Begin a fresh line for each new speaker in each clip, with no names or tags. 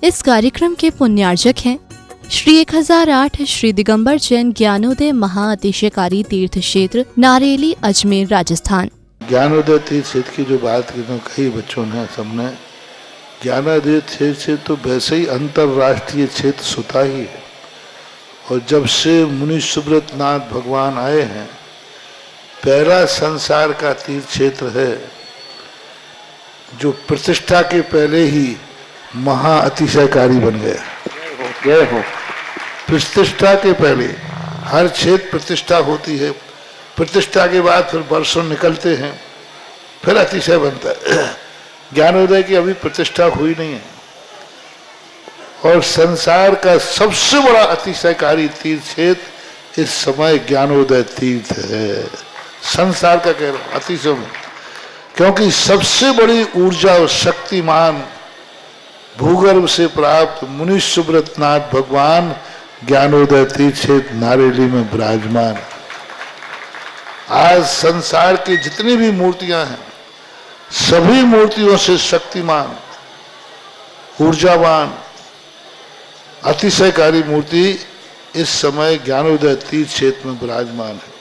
इस कार्यक्रम के पुण्यार्जक हैं श्री 1008 श्री दिगंबर जैन ज्ञानोदय महाअतिशयकारी तीर्थ क्षेत्र नारेली अजमेर राजस्थान।
ज्ञानोदय तीर्थ क्षेत्र की जो बात की कई बच्चों ने सबने, ज्ञानोदय क्षेत्र से तो वैसे ही अंतर्राष्ट्रीय क्षेत्र सुता ही है। और जब से मुनि सुब्रत नाथ भगवान आए हैं, पहला संसार का तीर्थ क्षेत्र है जो प्रतिष्ठा के पहले ही महाअतिशयकारी बन गया। जय हो। प्रतिष्ठा के पहले हर क्षेत्र प्रतिष्ठा होती है, प्रतिष्ठा के बाद फिर वर्षों निकलते हैं, फिर अतिशय बनता है। ज्ञानोदय की अभी प्रतिष्ठा हुई नहीं है। और संसार का सबसे बड़ा अतिशयकारी तीर्थ क्षेत्र इस समय ज्ञानोदय तीर्थ है। संसार का कह रहा हूं अतिशय में, क्योंकि सबसे बड़ी ऊर्जा और शक्तिमान भूगर्भ से प्राप्त मुनि सुब्रत नाथ भगवान ज्ञानोदय तीर्थ क्षेत्र नारेली में विराजमान। आज संसार की जितनी भी मूर्तियां हैं, सभी मूर्तियों से शक्तिमान, ऊर्जावान, अतिशयकारी मूर्ति इस समय ज्ञानोदय तीर्थ क्षेत्र में विराजमान है।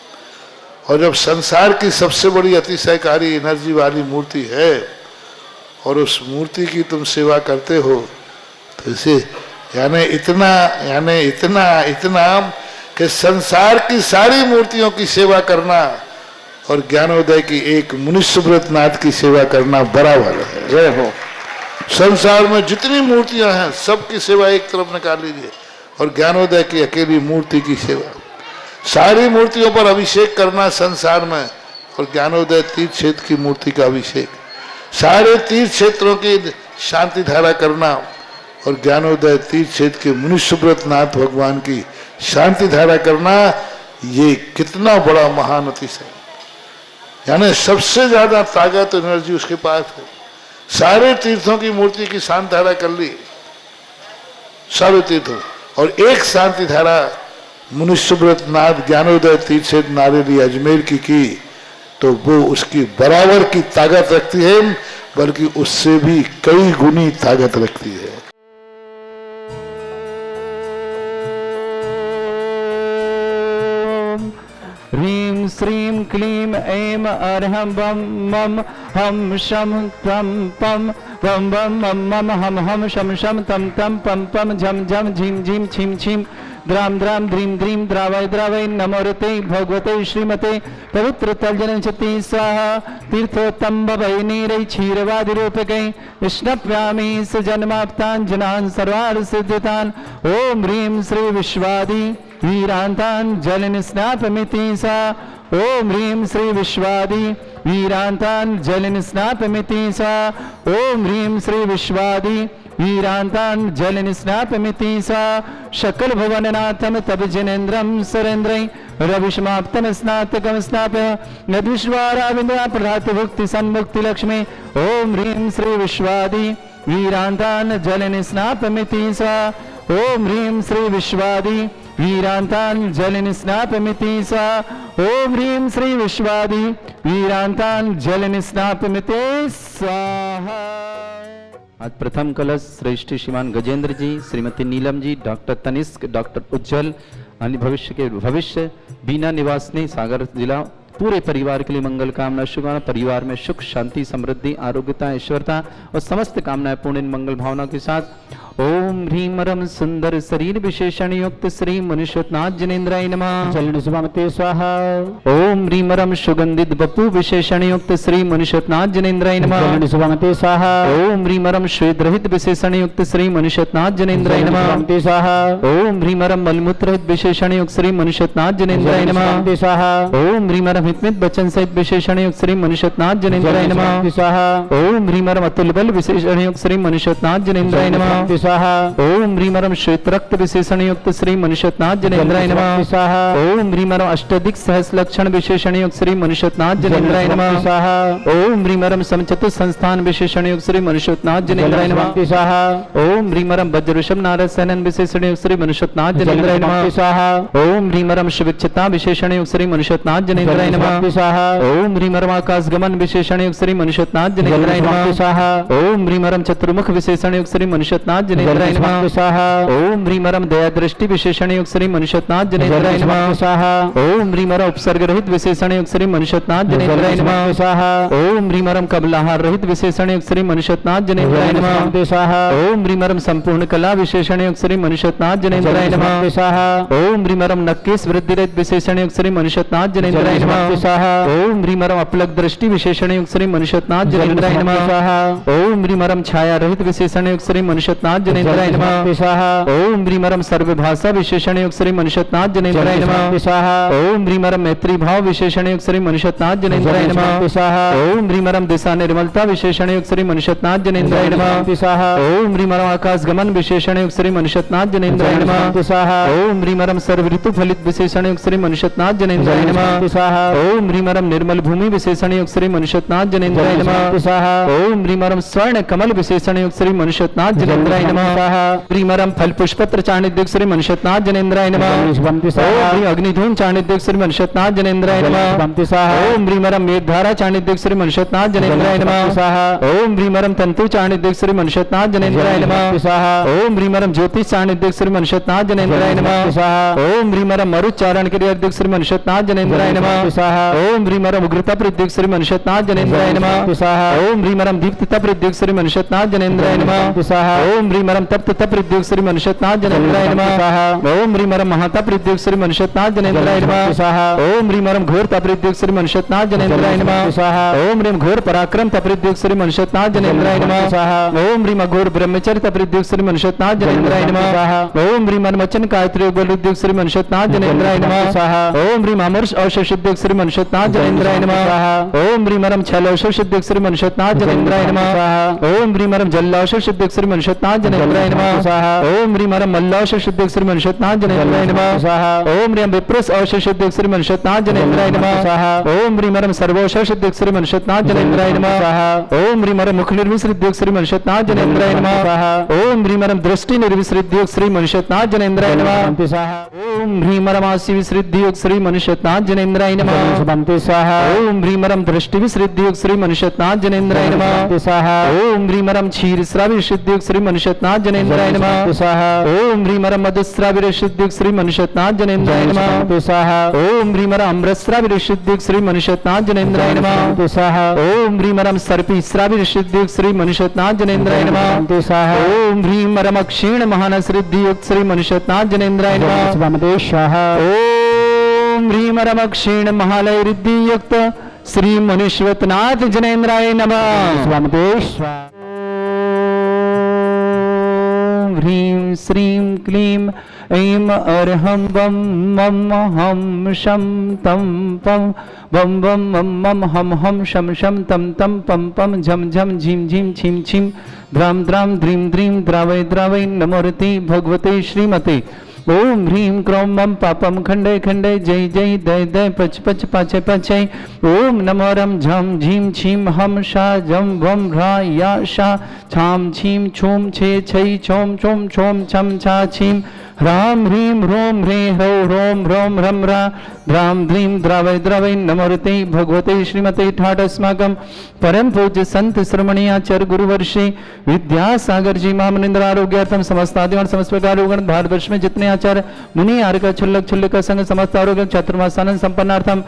और जब संसार की सबसे बड़ी अतिशयकारी एनर्जी वाली मूर्ति है और उस मूर्ति की तुम सेवा करते हो, तो इसे यानी इतना कि संसार की सारी मूर्तियों की सेवा करना और ज्ञानोदय की एक मुनि सुब्रत नाथ की सेवा करना बराबर है। जय हो। संसार में जितनी मूर्तियां हैं सबकी सेवा एक तरफ निकाल लीजिए और ज्ञानोदय की अकेली मूर्ति की सेवा। सारी मूर्तियों पर अभिषेक करना संसार में और ज्ञानोदय तीर्थ क्षेत्र की मूर्ति का अभिषेक, सारे तीर्थ क्षेत्रों की शांति धारा करना और ज्ञानोदय तीर्थ क्षेत्र के मुनि सुब्रत नाथ भगवान की शांति धारा करना, ये कितना बड़ा महान अतिशय। यानी सबसे ज्यादा ताकत एनर्जी उसके पास है। सारे तीर्थों की मूर्ति की शांति धारा कर ली, सारे तीर्थों, और एक शांति धारा मुनि सुब्रत नाथ ज्ञानोदय तीर्थ क्षेत्र नारेली अजमेर की तो वो उसकी बराबर की ताकत रखती है, बल्कि उससे भी कई गुनी ताकत रखती है।
ह्रीं श्रीं क्लीं ऐं अर्हं बम मम हम शम त्वं पम वम वम मम मम हम शम शम तम तम पम पम झम झम झीम झीम छीम छीम द्राम द्राम द्रीम द्रीम द्रावय द्रावय नमोरते भगवते श्रीमते पवित्र तलजनशती स्वाहा तीर्थोत्तम भवै नीरै क्षीरवादि रूपकै स्नप्यामि सजन्माप्ताञ्जनान् सर्वान् सिद्धितान्। ओम ह्रीं श्री विश्वादि वीरान्तान् जलिन स्नापमिति सा। ओम ह्रीं श्री विश्वादि वीरान्तान् जलिन स्नापमिति सा। ओम ह्रीं श्री विश्वादि वीरान्तान् जलिन स्नापमिति सा। शकल भुवननाथं तब जनेन्द्रं सुरेन्द्रै रविशमाप्तं स्नातकं स्नापय नद्विश्वाराविन्द्रा प्रधात भुक्ति सन्मुक्ति लक्ष्मी। ओम ह्रीं श्री विश्वादि वीरान्तान् जलिन स्नापमिति सा। ओम ह्रीं श्री विश्वादि वीरान्तान् जलिन स्नापमिति सा। ओम ह्रीं श्री विश्वादि वीरान्तान् जलिन स्नापमिति स्वाहा। आज प्रथम कलश श्रेष्ठ श्रीमान गजेंद्र जी, श्रीमती नीलम जी, डॉक्टर तनिष्क, डॉक्टर उज्जवल, अन्य भविष्य बीना निवासनी सागर जिला, पूरे परिवार के लिए मंगल कामना शुभकामना। परिवार में सुख शांति समृद्धि आरोग्यता ऐश्वर्यता और समस्त कामनाएं पूर्ण मंगल भावना के साथ। ओम ह्रीं रम सुंदर शरीर विशेषण युक्त श्री मुनिश्वतनाथ जनेन्द्राय नमः। चलन सुभामते स्वाहा। ओम ह्रीं रम सुगंधित बपु विशेषण युक्त श्री मुनिश्वतनाथ जनेन्द्राय नमः। चलन सुभामते स्वाहा। ओम ह्रीं रम श्वेत रहित विशेषण युक्त श्री मुनिश्वतनाथ जनेन्द्राय नमः। स्वाहा। ओम ह्रीं रम मलमूत्र रहित विशेषण युक्त श्री मुनिश्वतनाथ जनेन्द्राय नमः। स्वाहा। ओम ह्रीं रम हितमित बचन सहित विशेषण युक्त श्री मुनिश्वतनाथ जनेन्द्राय नमः। स्वाहा। ओम ह्रीं रम अतुल बल विशेषण युक्त श्री मुनिश्वतनाथ जनेन्द्राय नमः। स्वाहा। ओम ह्रीं रम श्वेत रक्त विशेषण युक्त श्री मुनिश्वतनाथ जनेन्द्राय नमः। स्वाहा। ओम ह्रीं रम अष्टाधिक सहस लक्षण विशेषण युक्त श्री मुनिश्वतनाथ जनेन्द्राय नमः। स्वाहा। ओम ह्रीं रम समचतुर संस्थान विशेषण युक्त श्री मुनिश्वतनाथ जनेन्द्राय नमः। स्वाहा। ओम ह्रीं रम वज्र ऋषभ नारद सैनन विशेषण युक्त श्री मुनिश्वतनाथ जनेन्द्राय नमः। स्वाहा। ओम ह्रीं रम शिविक्षता विशेषण युक्त श्री मुनिश्वतनाथ जनेन्द्राय नमः। स्वाहा। ओम ह्रीं रम आकाश गमन विशेषण युक्त श्री मुनिश्वतनाथ जनेन्द्राय नमः। स्वाहा। ओम ह्रीं रम चतुर्मुख विशेषण युक्त श्री मुनिश्वतनाथ जनेन्द्राय नमः स्वाहा ओम ह्रीमरम दया दृष्टि विशेषण युक्त श्री मनुष्यनाथ जनेन्द्राय नमः स्वाहा ओम ह्रीमरम उपसर्ग रहित विशेषण युक्त श्री मनुष्यनाथ जनेन्द्राय नमः स्वाहा ओम ह्रीमरम कबलाहार रहित विशेषण युक्त श्री मनुष्यनाथ जनेन्द्राय नमः स्वाहा ओम ह्रीमरम संपूर्ण कला विशेषण युक्त श्री मनुष्यनाथ जनेन्द्राय नमः स्वाहा ओम ह्रीमरम नक्केश वृद्धि रहित विशेषण युक्त श्री मनुष्यनाथ जनेन्द्राय नमः स्वाहा ओम ह्रीमरम अपलक दृष्टि विशेषण युक्त श्री मनुष्यनाथ जनेन्द्राय नमः स्वाहा ओम ह्रीमरम छाया रहित विशेषण युक्त श्री मनुष्यनाथ जनेन्द्राय नमः स्वाहा ओम ह्रीमरम सर्वभाषा विशेषण युक्त श्री मनुष्यनाथ जनेन्द्राय नमः स्वाहा ओम ह्रीमरम मैत्री भाव विशेषण युक्त श्री मनुष्यनाथ जनेन्द्राय नमः स्वाहा ओम ह्रीमरम दिशा निर्मलता विशेषण युक्त श्री मनुष्यनाथ जनेन्द्राय नमः स्वाहा ओम ह्रीमरम आकाश गमन विशेषण युक्त श्री मनुष्यनाथ जनेन्द्राय नमः स्वाहा ओम ह्रीमरम सर्व ऋतु फलित विशेषण युक्त श्री मनुष्यनाथ जनेन्द्राय नमः स्वाहा ओम ह्रीमरम निर्मल भूमि विशेषण युक्त श्री मनुष्यनाथ जनेन्द्राय नमः स्वाहा ओम ह्रीमरम स्वर्ण कमल विशेषण युक्त श्री मनुष्यनाथ जनेन्द्राय नमः स्वाहा ह्रीमरम फल पुष्पत्र चाणिद्युक्त श्री मनुष्यनाथ जनेन्द्राय नमः ओम अग्निधूम चाणिद्युक्त श्री मनुष्यनाथ जनेन्द्राय नमः स्वाहा ओम ह्रीमरम मेघधारा चाणिद्युक्त श्री मनुष्यनाथ जनेन्द्राय नमः स्वाहा ओम ह्रीमरम तंतु चाणिद्युक्त श्री मनुष्यनाथ जनेन्द्राय नमः स्वाहा ओम ह्रीमरम ज्योतिष चाणिद्युक्त श्री मनुष्यनाथ जनेन्द्राय नमः स्वाहा ओम ह्रीमरम मरुच्चारण क्रियाद्युक्त श्री मनुष्यनाथ जनेन्द्राय नमः स्वाहा ओम ह्रीमरम उग्रता प्रद्युक्त श्री मनुष्यनाथ जनेन्द्राय नमः स्वाहा ओम ह्रीमरम दीप्तता प्रद्युक्त श्री मनुष्यनाथ जनेन्द्राय नमः स्वाहा ओम ह्रीमरम तप्तता प्रद्युक्त श्री मनुष्यनाथ जनेन्द्राय नमः स्वाहा ओम ह्रीमरम महाता प्रद्युक्त श्री मनुष्यनाथ जनेन्द्राय नमः स्वाहा ओम ह्रीमरम घोर तप्रद्युक्त श्री मनुष्यनाथ जनेन्द्राय नमः स्वाहा ओम ह्रीम घोर पराक्रम तप्रद्युक्त श्री मनुष्यनाथ जनेन्द्राय नमः स्वाहा ओम ह्रीम घोर ब्रह्मचर्य तप्रद्युक्त श्री मनुष्यनाथ जनेन्द्राय नमः स्वाहा ओम ह्रीम वचन गायत्री बलुद्युक्त श्री मनुष्यनाथ जनेन्द्राय नमः स्वाहा ओम ह्रीम अमर्ष औषधुद्युक्त श्री मनुष्यनाथ जनेन्द्राय नमः स्वाहा ओम ह्रीमरम छल औषधुद्युक्त श्री मनुष्यनाथ जनेन्द्राय नमः स्वाहा ओम ह्रीमरम जल औषधुद्युक्त श्री मनुष्यनाथ जनेन्द्राय नमः स्वाहा ओम ह्रीमरम मल्ल औषधुद्युक्त श्री मनुष्यनाथ जनेन्द्राय नमः स्वाहा ओम ह्रीम विप्रस औषधुद्युक्त श्री मनुष्यनाथ जनेन्द्राय नमः स्वाहा ओम ह्रीमरम सर्वौषधुद्युक्त श्री मनुष्यनाथ जनेन्द्राय नमः स्वाहा ओम ह्रीमरम मुख निर्विसृद्युक्त श्री मनुष्यनाथ जनेन्द्राय नमः स्वाहा ओम ह्रीमरम दृष्टि निर्विसृद्युक्त श्री मनुष्यनाथ जनेन्द्राय नमः स्वाहा ओम ह्रीमरम आसि विसृद्युक्त श्री मनुष्यनाथ जनेन्द्राय नमः स्वाहा ओम ह्रीमरम दृष्टि विसृद्युक्त श्री मनुष्यनाथ जनेन्द्राय नमः स्वाहा ओम ह्रीमरम क्षीर श्राव विशुद्युक्त श्री मनुष्यनाथ जनेन्द्राय नमः स्वाहा ओम ह्रीमरम मधुस्राव विशुद्युक्त श्री मनुष्यनाथ जनेन्द्राय नमः स्वाहा ओम ह्रीमरम अमृतस्राव विशुद्युक्त श्री मनुष्यनाथ जनेन्द्राय नमः स्वाहा ओम ह्रीमरम सर्पी श्राव विशुद्युक्त श्री मनुष्यनाथ जनेन्द्राय नमः स्वाहा ओम ह्रीमरम क्षीण महानसृद्युक्त श्री मनुष्यनाथ जनेन्द्राय नमः स्वाहा ओम ह्रीमरम क्षीण महालय रिद्धियुक्त श्री मनुष्यनाथ जनेन्द्राय नमः ह्रीं श्रीं क्लीं ऐं अर्हं बम मम हम शम तम पम बम बम मम मम हम हम शम शम तम तम पम पम झम झम झीम झीम छीम छीम द्राम द्राम द्रीम द्रीम द्रावय द्रावय नमोरति भगवते श्रीमते ओम ह्रीं क्रोम मम पापम खंडे खंडे जय जय दय दय पच पच पाचे पाचे ओम नमोरम झम झीम छीम हम शा जम वम रा या शा छाम छीम छूम छे छै छोम छोम छोम छम छा छीम ह्राम ह्रीं ह्रोम ह्रे ह्रौ रोम ह्रौम ह्रम रा द्राम द्रीं द्रावय द्रावय नमोरते भगवते श्रीमते ठाट अस्माकं परम पूज्य संत श्रमणीय आचार्य गुरुवर्षे विद्यासागर जी महामनिंद्र आरोग्यार्थम समस्त आदिवान समस्त प्रकार रोगण भारतवर्ष में जितने आचार्य मुनि आर्य छुल्लक छुल्लक का संग समस्त आरोग्य चतुर्मासानंद संपन्नार्थम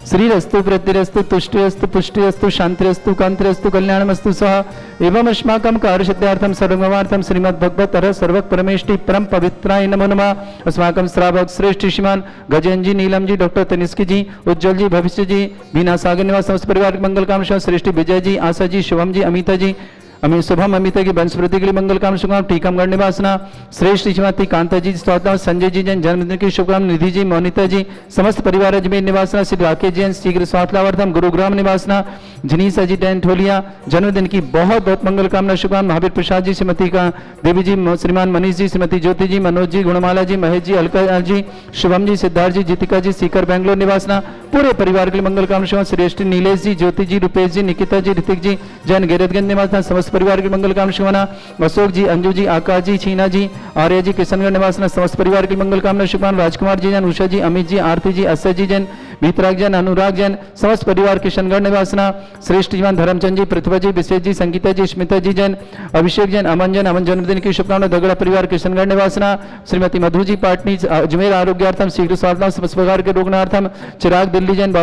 श्रीरस्तु प्रतिरस्तु तुष्टिरस्तु पुष्टिरस्तु शांतिरस्तु कांतिरस्तु कल्याणमस्तु सह एवं अस्माकं कार्यसिद्ध्यार्थं सर्वगमार्थं श्रीमद् भगवत अर सर्वक परमेष्टि परम पवित्राय नमो नमः। अस्माकं श्रावक श्रेष्ठ श्रीमान गजेन जी, नीलम जी, डॉक्टर तनिष्क जी, उज्जवल जी, भविष्य जी, बीना सागर निवास समस्त परिवार मंगल कामना श्रेष्ठ विजय जी, आशा जी, शुभम जी, अमिता जी, अमित शुभम अमिता की वंशवृद्धि के लिए मंगल काम शुभकाम टीकमगढ़ निवासना श्रेष्ठ श्रीमती कांता जी स्वागत संजय जी जैन जन्मदिन की शुभकामना निधि जी, मोनिता जी, समस्त परिवार अजमेर निवासना श्री राकेश जैन शीघ्र स्वास्थ्यवर्धम गुरुग्राम निवासना जनीसा जी डैन ठोलिया जन्मदिन की बहुत बहुत मंगल कामना शुभकामना महावीर प्रसाद जी, श्रीमती का देवी जी, श्रीमान मनीष जी, श्रीमती ज्योति जी, मनोज जी, गुणमाला जी, महेश जी, अलका जी, शुभम जी, सिद्धार्थ जी, जीतिका जी, सीकर बेंगलोर निवासना पूरे परिवार के लिए मंगल कामना शुभकामना श्रेष्ठ नीलेश जी, ज्योति जी, रुपेश जी, निकिता जी, ऋतिक जी जैन गैरतगंज निवासना समस्त परिवार की मंगल कामना शुभकामना अशोक जी, अंजू जी, आकाश जी, छीना जी, आर्य जी, किशनगढ़ निवासना समस्त परिवार की मंगल कामना शुभकामना राजकुमार जी जैन, उषा जी, अमित जी, आरती जी, अशय जी जैन भीतराग जैन, अनुराग जैन, समस्त परिवार किशनगढ़ निवासना, श्रेष्ठ जीवन धर्मचंद जी, पृथ्वी जी, विशेष जी, संगीता जी, स्मिता जी जैन, अभिषेक जैन, अमन जन्मदिन की शुभकामना, दगड़ा परिवार किशनगढ़ निवासना, श्रीमती मधु जी पाटनी अजमेर आरोग्यार्थम, शीघ्र स्वास्थ्य समस्त प्रकार के रोगनार्थम, चिराग दिल्ली जैन,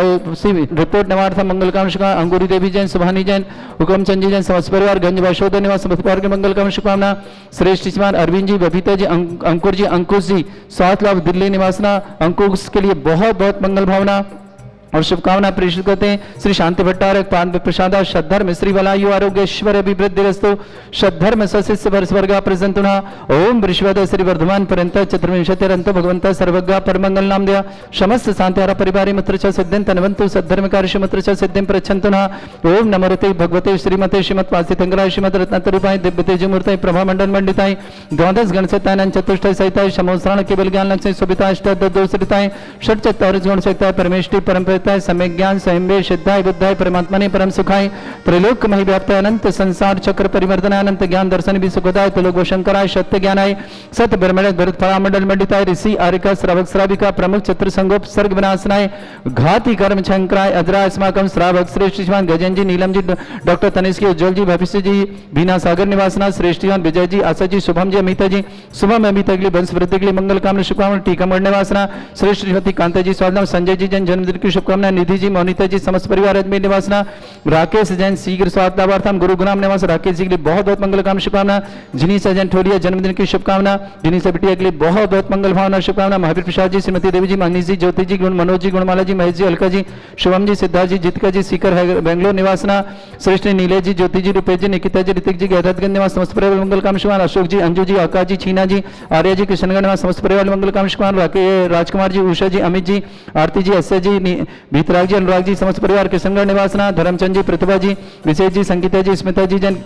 रिपोर्ट निवार्थम, मंगल कामना शुभकामना, अंगूरी देवी जैन, सुभानी जैन, हुकमचंद जी जैन, समस्त परिवार गंज वैशोदय निवास समस्त परिवार के मंगल कामना शुभकामना, श्रेष्ठ श्रीमान अरविंद जी, बबीता जी, अंकुर जी, अंकुश जी, 7 लाख दिल्ली निवासना, अंकुश के लिए बहुत बहुत मंगल भावना और शुभकामना प्रेषित करते हैं। श्री शांति भट्टारक पान प्रसादा श्रद्धर्म श्री वलायु आरोग्यश्वर अभिवृद्धि रस्तु श्रद्धर्म सशिष्य वर्षवर्गा प्रसंतुना ओम वृषवद श्री वर्धमान पर्यंत चतुर्विंशतिरंत भगवंत सर्वज्ञ परमंगल नाम दिया समस्त शांतिहारा परिवारी मित्र च सिद्धिं तनवंतु सद्धर्म कार्य मित्र च सिद्धिं प्रच्छन्तुना ओम नमोते भगवते श्रीमते श्रीमद्वासी तंगराय श्रीमद रत्नतरूपाय दिव्य तेजमूर्तये प्रभा मंडल मंडिताय द्वादश गणसत्तानंद चतुष्टय सहिताय समोस्राण केवल ज्ञान लक्ष्य सुविता अष्टदोषिताय षट चत्वारिश गुण सहिताय परमेष्टि परम समय ज्ञान संयमे सिद्धाय बुद्धाय परमात्मने परम सुखाय त्रैलोक मही व्याप्त अनंत संसार चक्र परिवर्तन अनंत ज्ञान दर्शन भी सुखदाय त्रिलोक शंकराय सत्य ज्ञानाय सत ब्रह्मण भरत फला मंडल मंडिताय ऋषि आरिका श्रावक श्राविका प्रमुख चतुर संगोप सर्ग विनाशनाय घाती कर्म शंकराय अजरा अस्माकम श्रावक श्रेष्ठ श्रीमान गजन जी नीलम जी डॉक्टर तनिष्क जी उज्जवल जी भविष्य जी बीना सागर निवासना श्रेष्ठ श्रीमान विजय जी आशा जी शुभम जी अमिता जी शुभम अमिता के लिए वंश वृद्धि के लिए मंगल कामना शुभकामना टीका निवासना श्रेष्ठ श्रीमती कांता जी स्वागतम संजय जी जन जन्मदिन की शुभकामना निधि जी मोनिता जी समस्त परिवार अजमेर निवासना राकेश जैन शीघ्र स्वास्थ्यार्थम गुरुग्राम निवास राकेश जी के लिए बहुत बहुत मंगल कामना शुभकामना जिनी सजन ठोलिया जन्मदिन की शुभकामना जिनी से बिटिया के लिए बहुत बहुत मंगल भावना शुभकामना महावीर प्रसाद जी श्रीमती देवी जी मनीष जी ज्योति जी गुण मनोज जी गुणमाला जी महेश जी अलका जी शुभम जी सिद्धार्थ जी जितका जी सीकर बेंगलोर निवासना श्रेष्ठ नीलेश जी ज्योति जी रुपेश जी निकिता जी ऋतिक जी गैरतगंज निवास समस्त परिवार मंगल कामना शुभकामना अशोक जी अंजू जी आकाश जी छीना जी आर्य जी किशनगढ़ निवास समस्त परिवार मंगल कामना शुभकामना राजकुमार जी उषा जी अमित जी आरती जी एस जी भीतराग जी अनुराग जी समस्त परिवार किशनगढ़ निवासना धर्मचंद जी प्रतिभा जी विशेष जी संगीता जी स्मिता जी जन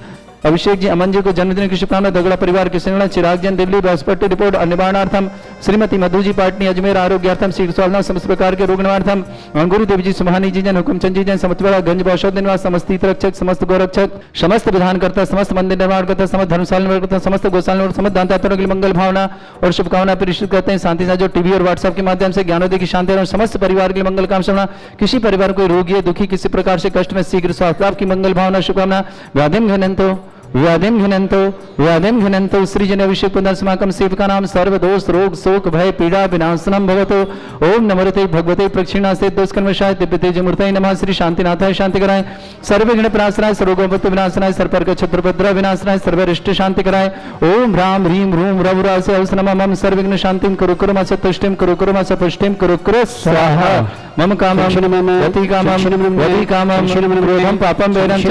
अभिषेक जी अमन जी को जन्मदिन की शुभकामना दगड़ा परिवार किशनगढ़ चिराग जैन दिल्ली बृहस्पति रिपोर्ट निवारणार्थम श्रीमती मधु जी पाटनी अजमेर आरोग्यार्थम शीघ्र स्वास्थ्य समस्त प्रकार के रोग निवारणार्थम अंगूरी देवी जी सुभानी जी जन हुकुमचंद जी जन समस्त गंज औषध निवास समस्त रक्षक समस्त गौरक्षक समस्त विधानकर्ता समस्त मंदिर निर्माणकर्ता समस्त धर्मशाला निर्माणकर्ता समस्त गौशाला समस्त दानदाताओं के लिए मंगल भावना और शुभकामना प्रेषित करते हैं। शांति से जो टीवी और व्हाट्सएप के माध्यम से ज्ञानोदय की शांति और समस्त परिवार के लिए मंगल कामना किसी परिवार को रोगी है दुखी किसी प्रकार से कष्ट में शीघ्र स्वास्थ्य लाभ की मंगल भावना शुभकामना व्याधिम घनंतो सृजन अभिषेक पुनर्समाकम सेवका नाम सर्वदोष रोग शोक भय पीड़ा विनाशनम भवतो ओम नमोते भगवते प्रक्षिणास्ते दोषकर्मशाय दिव्य तेजमूर्तये नमः श्री शांतिनाथाय शांति कराय सर्वविघ्न प्रणाशनाय सर्वगोपत्व विनाशनाय सर्पर्क छत्रपद्र विनाशनाय सर्वरिष्ट शांति कराय ओम राम ह्रीम रूम रवुरासे अवसनम मम सर्वविघ्न शांतिम कुरु कुरु मा तुष्टिम कुरु कुरु मा पुष्टिम कुरु कुरु स्वाहा मम कामम गति कामम वदि कामम क्रोधम पापम वैरम च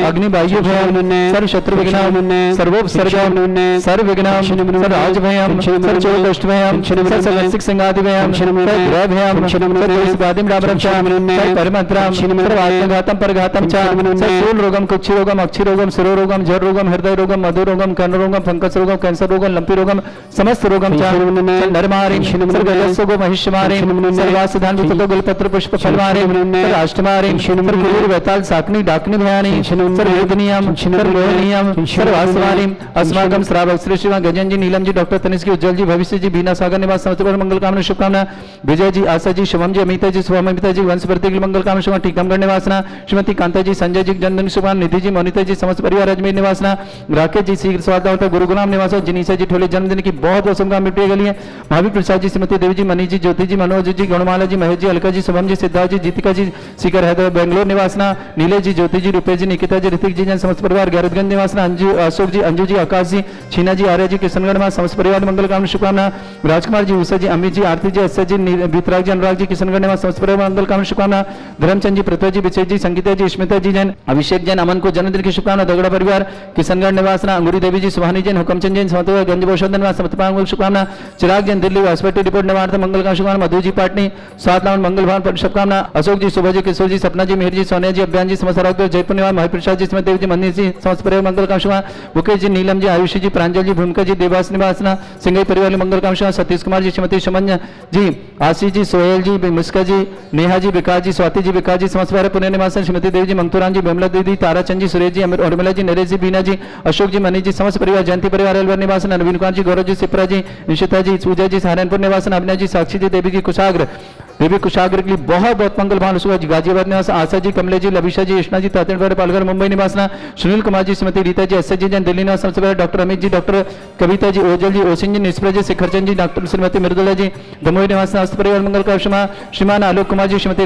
अग्नि वायु भयम सर्व शत्रु विघ्नम सर्वोपसर्गम सर्व विघ्नम सर्व राज भयम सर्व चोर दुष्ट भयम सर्व सगसिक संगादि भयम सर्व ग्रह भयम सर्व दोषबाधिम रामरम च सर्व परमंत्रम सर्व आत्मघातम परघातम च सर्व स्थूल रोगम कुक्षि रोगम अक्षि रोगम शिरो रोगम जर रोगम हृदय रोगम मधु रोगम कर्ण रोगम फंगस रोगम कैंसर रोगम लंपी रोगम समस्त रोगम च नरमारिम सर्व गलसोगो महिष्मारिम सर्वासधान विततो गुलपत्र पुष्प फलमारिम सर्व अष्टमारिम सर्व कुलीर वेताल साकनी डाकनी भयानी सर्व वेदनियम सर्व लोहनियम सर्व आसवारिम अस्माकम श्रावक श्री श्रीमान गजन जी नीलम जी डॉक्टर तनिष्क जी उज्जवल जी भविष्य जी बीना सागर निवास समस्त मंगल कामना शुभकामना विजय जी आशा जी शुभम जी अमिता जी शुभम अमिता जी वंश वृद्धि के मंगल कामना शुभकामना टीकमगढ़ निवासना श्रीमती कांता जी संजय जी जन्मदिन शुभकामना निधि जी मोनिता जी समस्त परिवार अजमेर निवासना राकेश जी शीघ्र स्वास्थ्य होता गुरुग्राम निवास जिनीसा जी ठोले जन्मदिन की बहुत बहुत शुभकामना के लिए महावीर प्रसाद जी श्रीमती देवी जी मनीष जी ज्योति जी मनोज जी गुणमाला जी महेश जी अलका जी शुभम जी सिद्धार्थ जी जीतिका जी शिखर हैदराबाद बेंगलोर निवासना नीलेश जी ज्योति जी रुपेश जी निकिता जी ऋतिक जी जन समस्त परिवार गैरतगंज निवासना अंजू अशोक जी अंजू जी आकाश जी छीना जी आर्य जी किशनगढ़ में समस्त परिवार मंगल कामना शुभकामना राजकुमार जी उषा जी अमित जी आरती जी एस जी भीतराग जी अनुराग जी किशनगढ़ में समस्त परिवार मंगल कामना शुभकामना धर्मचंद जी पृथ्वी जी विशेष जी संगीता जी स्मिता जी जैन अभिषेक जैन अमन को जन्मदिन की शुभकामना दगड़ा परिवार किशनगढ़ निवासना अंगूरी देवी जी सुभानी जैन हुकमचंद जैन समस्त गंज औषध निवास समस्त मंगल शुभकामना चिराग जैन दिल्ली हॉस्पिटल रिपोर्ट निवार्थ मंगल का शुभकामना मधु जी पाटनी सात लावन मंगल भावन पर शुभकामना अशोक जी सुबह जी किशोर जी सपना जी मेहर जी सोनिया जी अभियान जी समस्त जयपुर निवास महाप्रसाद जी स्मृति देव जी मनीष जी समस्त परिवार मंगल का शुभकामना मुकेश जी नीलम जी आयुषी जी प्रांजल जी भूमिका जी देवास निवासना सिंगई परिवार मंगल कामना सतीश कुमार जी श्रीमती सुमन जी आशीष जी सोहेल जी मुस्का जी नेहा जी विकास जी स्वाति जी विकास जी समस्त परिवार पुणे निवासन श्रीमती देवी जी मंगतुराम जी बिमला दीदी ताराचंद जी सुरेश जी उर्मिला जी नरेश जी बीना जी अशोक जी मनीष जी समस्त परिवार जयंती परिवार अलवर निवासन नवीन कुमार जी गौरव जी सिप्रा जी निशिता जी पूजा जी सहारनपुर निवासन अभिनय जी साक्षी जी देवी जी कुशाग्र बेबी कुशाग्र के लिए बहुत बहुत मंगल भान सुबह गाजियाबाद निवास आशा जी, कमले जी, लविशा जी, कृष्णा जी, तातनगढ़ पालघर मुंबई निवासना सुनील कुमार जी, श्रीमती रीता जी, एस जी जैन दिल्ली निवास, सबसे पहले डॉक्टर अमित जी, डॉक्टर कविता जी, ओजल जी, ओसिन जी, निष्प्रा जी, शिखरचंद जी, डॉक्टर श्रीमती मृदुला जी, दमोही निवास अस्त परिवार मंगल का श्रीमान आलोक कुमार जी, श्रीमती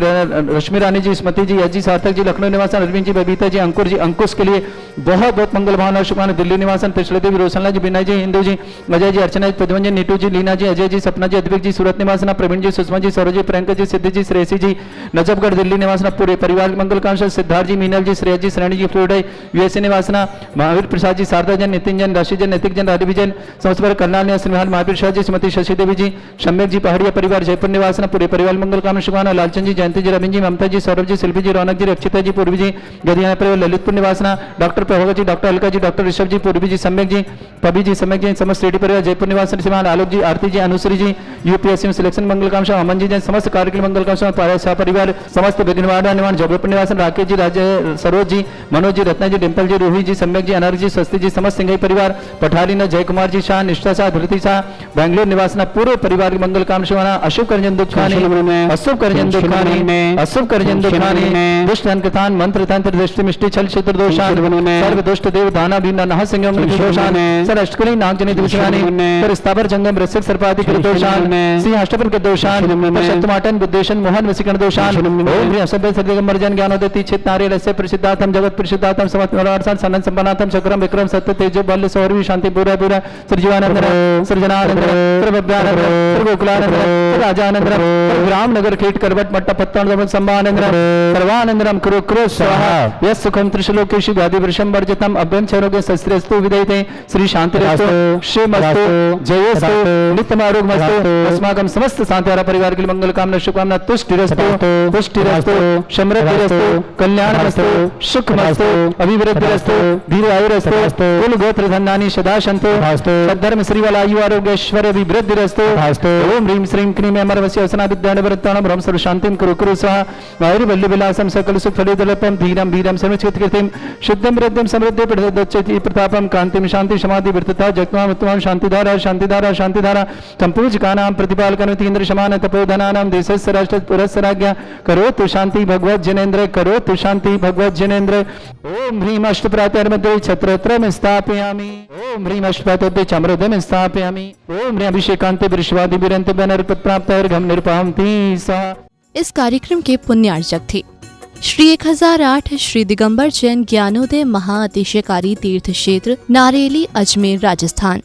रश्मि रानी जी, स्मृति जी, जी सार्थक जी, लखनऊ निवासन अरविंद जी, बबीता जी, अंकुर जी, अंकुश के लिए बहुत बहुत मंगल भावना शुभकामना, दिल्ली निवासन पिछले देवी, रोशनला जी, बिना जी, हिंदू जी, अजय जी, अर्चना जी, पद्मन जी, नीटू जी, लीना जी, अजय जी, सपना जी, अद्विक जी, सूरत निवासना, प्रवीण जी, सुषमा जी, सौरभ जी, प्रियंका जी, सिद्धि जी, श्रेयसी जी, नजफगढ़ दिल्ली निवासना, पूरे परिवार मंगल कांक्षा, सिद्धार्थ जी, मीनल जी, श्रेया जी, श्रेणी जी, फ्लोरिडा यूएसए निवासना, महावीर प्रसाद जी, शारदा जन, नितिन जन, राशि जन, नैतिक जन, राधि जन, समस्त करनाल निवास, महावीर शाह जी, श्रीमती शशि देवी जी, शम्यक जी, पहाड़िया परिवार जयपुर निवासना, पूरे परिवार मंगल कामना शुभकामना, लालचंद जी, जयंती जी, रविंद्र जी, ममता जी, सौरभ जी, शिल्पी जी, रौनक जी, रक्षिता जी, पूर्वी जी, गदियाना परिवार Lalitpur निवासना, doctor Prabha ji, doctor Alka ji, doctor Rishabh जी, पूर्वी जी, सम्यक जी, पबी जी, सम्यक जी, समस्त रेड्डी परिवार जयपुर निवासन, श्रीमान आलोक जी, आरती जी, अनुश्री जी, यूपीएससी में सिलेक्शन मंगल कामना, अमन जी, समस्त कार्यक्रम मंगल कामना, पारा परिवार, समस्त विघ्नवाड़ा निवारण जबलपुर निवासन, राकेश जी, राजे सरोज जी, मनोज जी, रत्ना जी, डिम्पल जी, रूही जी, सम्यक जी, अनर्ग जी, स्वस्ति जी, समस्त सिंघई परिवार, पठारी न जय कुमार जी शाह, निष्ठा शाह, धृति शाह, बेंगलोर निवासना, पूरे परिवार की मंगल कामना शुभकामना, अशुभ करजन दुखानी, अशुभ करजन दुखानी, अशुभ करजन दुखानी, दुष्ट अंकथान, मंत्र तंत्र दृष्टि मिष्टि छल क्षेत्र दोषान, सर्व दुष्ट देव दाना बीना नह सिंह दोषान, सर अष्टकली नागजनी दुष्टानी, सर स्थावर जंगम रसिक सर्पादि दोषान, सिंह अष्टपन के दोषान, शक्तमाटन बुद्धेशन मोहन वसीकरण दोषान, ओम ह्रीं असभ्य सद्गंबर जन ज्ञानोदति चित नारियल से प्रसिद्धातम जगत प्रसिद्धातम समत्वरार्थम सनन संपन्नातम चक्रम विक्रम सत्य तेजो बल सौरवी शांति पूरा पूरा सृजीवानंद सृजनानंद सर्वभ्यानंद सर्वगोकुलानंद राजानंद रामनगर खेट करवट मट्टा पत्ता संभानंद सर्वानंदरम कुरु कुरु स्वाहा यस सुखम त्रिशलोकेशु व्याधि वृषम वर्जितम अभ्यं चरोगे शस्त्रस्तु विदयते श्री शांतिरस्तु श्रीमस्तु जयस्तु नित्यम आरोग्यमस्तु अस्माकं समस्त शांतिहारा परिवार के लिए मंगल कामना शुभकामना तुष्टिरस्तु पुष्टिरस्तु समृद्धिरस्तु कल्याणमस्तु सुखमस्तु अभिवृद्धिरस्तु दीर्घायुरस्तु कुल गोत्र धन्यानि सदा सन्तु सद्धर्म श्रीवलायु आरोग्य ऐश्वर्य अभिवृद्धिरस्तु ओम ह्रीं श्रीं क्लीं अमरवस्य असना विद्यानवरत्तानं ब्रह्म सर्व शांतिं कुरु कुरु स्वाहा वायुर्वल्ली विलासं सकल सुख फलितलपं धीरं वीरं सर्वचित कीर्तिं शुद्धं वृद्धिं समृद्धि प्रदच्यति प्रतापं कांतिं शांति समाधि वृत्तता जगत्मां उत्तमं शांतिधारा शांतिधारा शांतिधारा संपूजकानां प्रतिपालकनति इंद्र समान तपोधनानां देशस्य राष्ट्र पुरस्य राज्ञा करोतु शांति भगवत जनेन्द्र करोतु शांति भगवत जनेन्द्र ओम ह्रीं अष्टप्रातर्मध्ये छत्रत्रं स्थापयामि ओम ह्रीं अष्टप्रातर्मध्ये चमृदं स्थापयामि ओम ह्रीं अभिषेकान्ते वृषवादि विरन्त बनर्पत प्राप्तर्घं निर्पान्ति सा।
इस कार्यक्रम के पुण्यार्चक थे श्री 1008 श्री दिगंबर जैन ज्ञानोदय महाअतिशयकारी तीर्थ क्षेत्र नारेली अजमेर राजस्थान।